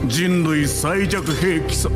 人類最弱兵器さ。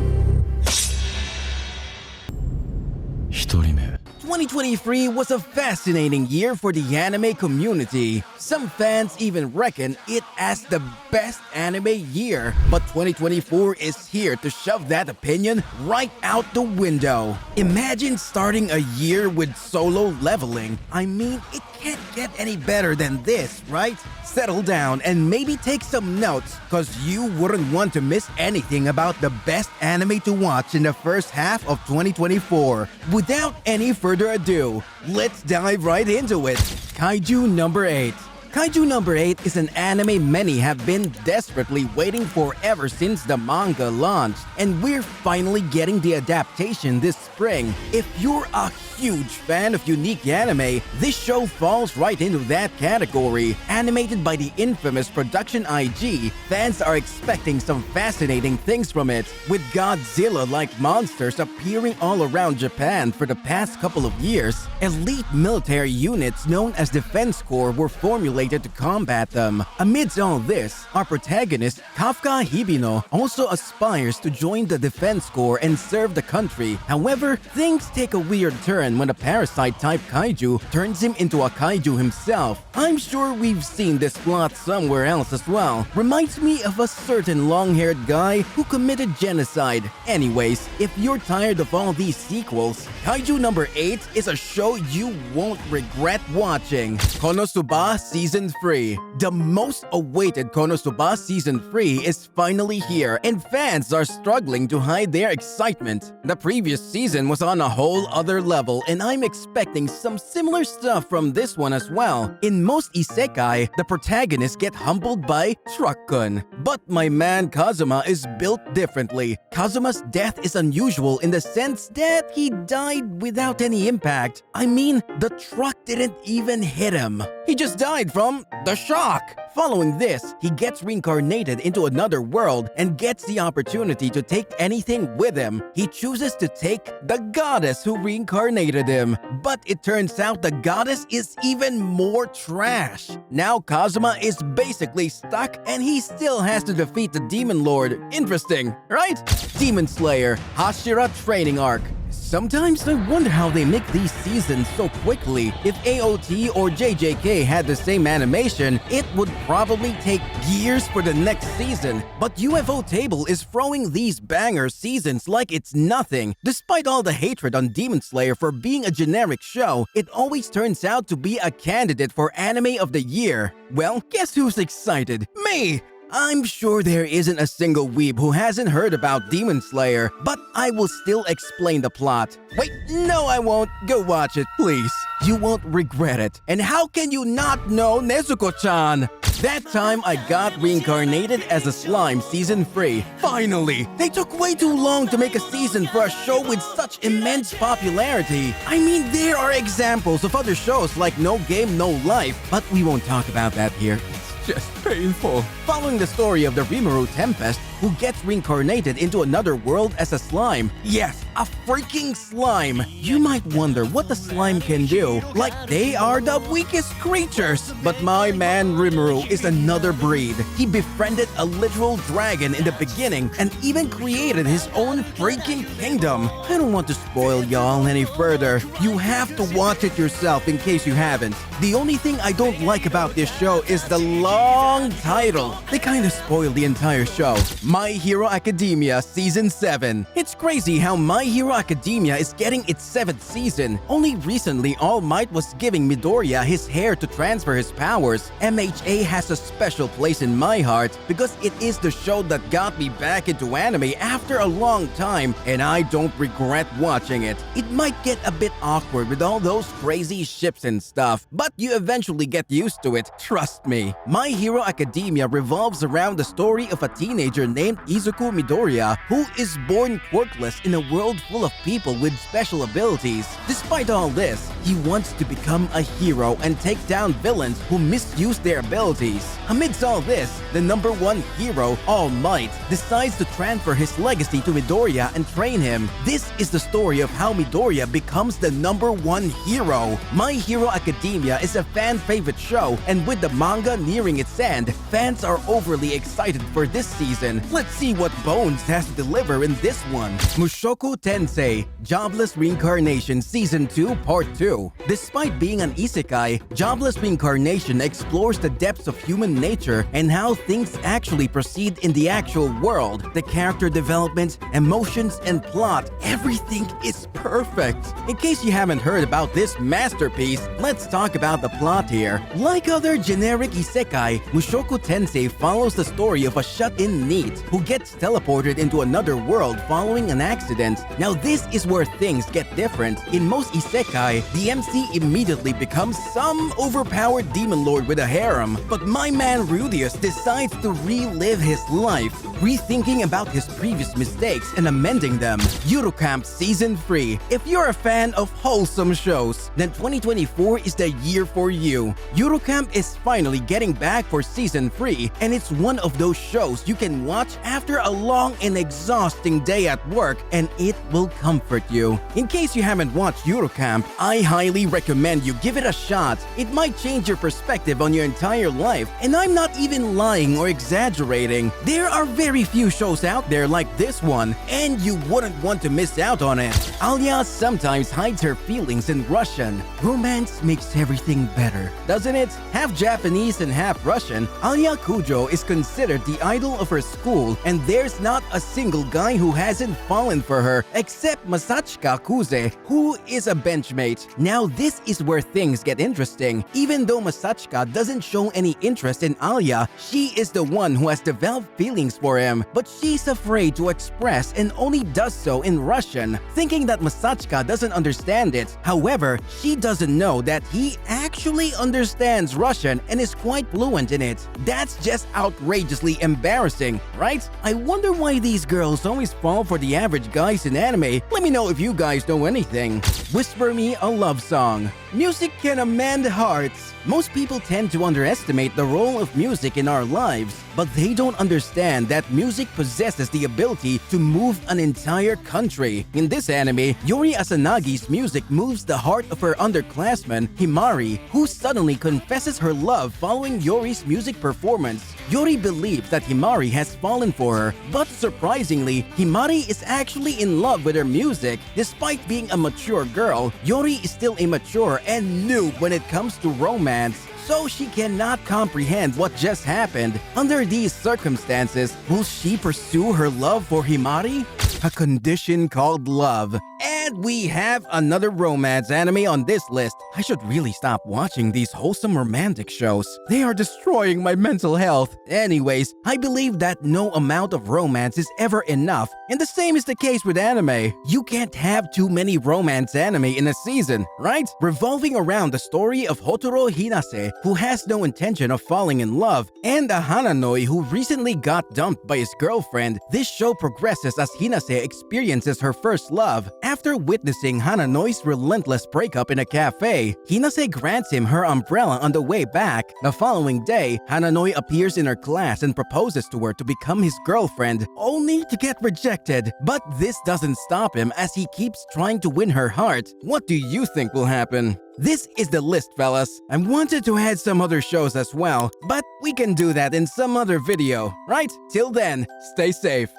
一人目。 2023 was a fascinating year for the anime community. Some fans even reckon it as the best anime year. But 2024 is here to shove that opinion right out the window. Imagine starting a year with solo leveling. I mean, it can't get any better than this, right? Settle down and maybe take some notes, cause you wouldn't want to miss anything about the best anime to watch in the first half of 2024. Without any further ado, let's dive right into it. Kaiju number 8. Kaiju number 8 is an anime many have been desperately waiting for ever since the manga launched, and we're finally getting the adaptation this spring. If you're a huge fan of unique anime, this show falls right into that category. Animated by the infamous production IG, fans are expecting some fascinating things from it, with Godzilla-like monsters appearing all around Japan for the past couple of years. Elite military units known as Defense Corps were formulated to combat them. Amidst all this, our protagonist, Kafka Hibino, also aspires to join the Defense Corps and serve the country. However, things take a weird turn when a parasite-type kaiju turns him into a kaiju himself. I'm sure we've seen this plot somewhere else as well. Reminds me of a certain long-haired guy who committed genocide. Anyways, if you're tired of all these sequels, Kaiju number 8 is a show you won't regret watching. Konosuba Season 3. The most awaited Konosuba Season 3 is finally here, and fans are struggling to hide their excitement. The previous season was on a whole other level, and I'm expecting some similar stuff from this one as well. In most isekai, the protagonists get humbled by Truck-kun. But my man Kazuma is built differently. Kazuma's death is unusual in the sense that he died without any impact. I mean, the truck didn't even hit him. He just died from the shock. Following this, he gets reincarnated into another world and gets the opportunity to take anything with him. He chooses to take the goddess who reincarnated him, but it turns out the goddess is even more trash. Now Kazuma is basically stuck and he still has to defeat the Demon Lord. Interesting, right? Demon Slayer, Hashira Training Arc. Sometimes I wonder how they make these seasons so quickly. If AOT or JJK had the same animation, it would probably take years for the next season. But UFO Table is throwing these banger seasons like it's nothing. Despite all the hatred on Demon Slayer for being a generic show, it always turns out to be a candidate for Anime of the Year. Well, guess who's excited? Me! I'm sure there isn't a single weeb who hasn't heard about Demon Slayer, but I will still explain the plot. Wait, no I won't. Go watch it, please. You won't regret it. And how can you not know Nezuko-chan? That time I got reincarnated as a slime season 3. Finally! They took way too long to make a season for a show with such immense popularity. I mean, there are examples of other shows like No Game, No Life, but we won't talk about that here. Just painful. Following the story of the Rimuru Tempest, who gets reincarnated into another world as a slime. Yes, a freaking slime. You might wonder what the slime can do, like they are the weakest creatures. But my man Rimuru is another breed. He befriended a literal dragon in the beginning and even created his own freaking kingdom. I don't want to spoil y'all any further. You have to watch it yourself in case you haven't. The only thing I don't like about this show is the long title. They kinda spoil the entire show. My Hero Academia Season 7. It's crazy how My Hero Academia is getting its 7th season. Only recently, All Might was giving Midoriya his hair to transfer his powers. MHA has a special place in my heart because it is the show that got me back into anime after a long time, and I don't regret watching it. It might get a bit awkward with all those crazy ships and stuff, but you eventually get used to it, trust me. My Hero Academia revolves around the story of a teenager named Izuku Midoriya, who is born quirkless in a world full of people with special abilities. Despite all this, he wants to become a hero and take down villains who misuse their abilities. Amidst all this, the number one hero, All Might, decides to transfer his legacy to Midoriya and train him. This is the story of how Midoriya becomes the number one hero. My Hero Academia is a fan favorite show, and with the manga nearing reaching its end, fans are overly excited for this season. Let's see what Bones has to deliver in this one. Mushoku Tensei, Jobless Reincarnation Season 2 Part 2. Despite being an isekai, Jobless Reincarnation explores the depths of human nature and how things actually proceed in the actual world. The character development, emotions, and plot, everything is perfect. In case you haven't heard about this masterpiece, let's talk about the plot here. Like other generic isekai, Mushoku Tensei follows the story of a shut-in NEET who gets teleported into another world following an accident. Now this is where things get different. In most isekai, the MC immediately becomes some overpowered demon lord with a harem. But my man Rudius decides to relive his life, rethinking about his previous mistakes and amending them. Eurocamp Season 3. If you're a fan of wholesome shows, then 2024 is the year for you. Eurocamp is finally getting back for Season 3, and it's one of those shows you can watch after a long and exhausting day at work, and it will comfort you. In case you haven't watched Eurocamp, I highly recommend you give it a shot. It might change your perspective on your entire life, and I'm not even lying or exaggerating. There are very few shows out there like this one, and you wouldn't want to miss out on it. Alia sometimes hides her feelings in Russian. Romance makes everything better, doesn't it? Half Japanese and half Russian, Alia Kujo is considered the idol of her school, and there's not a single guy who hasn't fallen for her except Masachika Kuze, who is a benchmate. Now this is where things get interesting. Even though Masachika doesn't show any interest in Alia, she is the one who has developed feelings for him, but she's afraid to express and only does so in Russian, thinking that Masachika doesn't understand it. However, she doesn't know that he actually understands Russian and is quite fluent in it. That's just outrageously embarrassing, right? I wonder why these girls always fall for the average guys in anime. Let me know if you guys know anything. Whisper Me a Love Song. Music can amend hearts. Most people tend to underestimate the role of music in our lives, but they don't understand that music possesses the ability to move an entire country. In this anime, Yori Asanagi's music moves the heart of her underclassman, Himari, who suddenly confesses her love following Yori's music performance. Yori believes that Himari has fallen for her, but surprisingly, Himari is actually in love with her music. Despite being a mature girl, Yori is still immature and noob when it comes to romance, so she cannot comprehend what just happened. Under these circumstances, will she pursue her love for Himari? A condition called love. And we have another romance anime on this list. I should really stop watching these wholesome romantic shows. They are destroying my mental health. Anyways, I believe that no amount of romance is ever enough, and the same is the case with anime. You can't have too many romance anime in a season, right? Revolving around the story of Hotoro Hinase, who has no intention of falling in love, and a Hananoi who recently got dumped by his girlfriend, this show progresses as Hinase experiences her first love. After witnessing Hananoi's relentless breakup in a cafe, Hinase grants him her umbrella on the way back. The following day, Hananoi appears in her class and proposes to her to become his girlfriend, only to get rejected. But this doesn't stop him as he keeps trying to win her heart. What do you think will happen? This is the list, fellas. I wanted to add some other shows as well, but we can do that in some other video, right? Till then, stay safe.